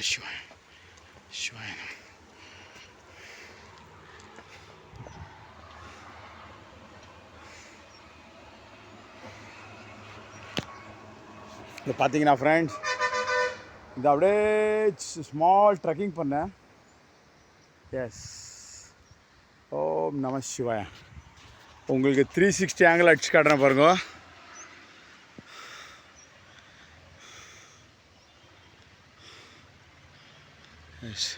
சிவாய சிவாய நம. இங்கே பார்த்தீங்கன்னா ஃப்ரெண்ட்ஸ், இது அப்படியே ஸ்மால் ட்ரெக்கிங் பண்ணேன். எஸ், ஓம் நம சிவாய. உங்களுக்கு 360 ஆங்கிள் அடிச்சு காட்டுறேன் பாருங்க. எஸ்,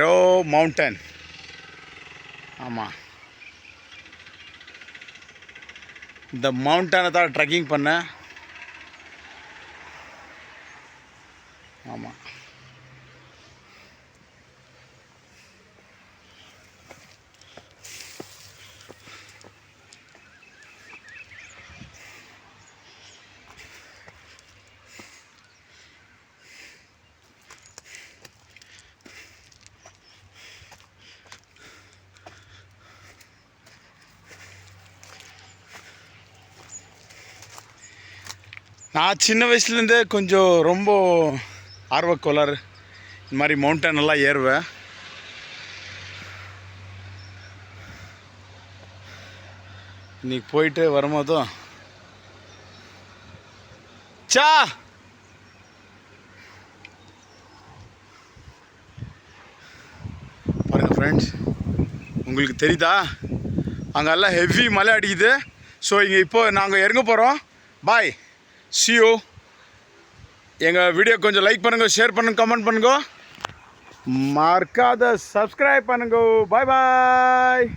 ரோ மவுண்டன். ஆமாம், இந்த மவுண்டனை தான் ட்ரெக்கிங் பண்ணேன். ஆமாம், நான் சின்ன வயசுலேருந்தே கொஞ்சம் ரொம்ப ஆர்வக்கோளாறு. இந்த மாதிரி மவுண்டன் எல்லாம் ஏறுவேன். இன்னைக்கு போயிட்டு வரும்போதும் சா பாருங்கள் ஃப்ரெண்ட்ஸ், உங்களுக்கு தெரியுதா அங்கெல்லாம் ஹெவி மழை அடிக்குது. ஸோ இங்கே இப்போ நாங்கள் இறங்க போகிறோம். பாய், see you. எங்கள் வீடியோ கொஞ்சம் லைக் பண்ணுங்க, ஷேர் பண்ணுங்க, கமெண்ட் பண்ணுங்க, மறக்காத சப்ஸ்கிரைப் பண்ணுங்க. பாய் பாய்.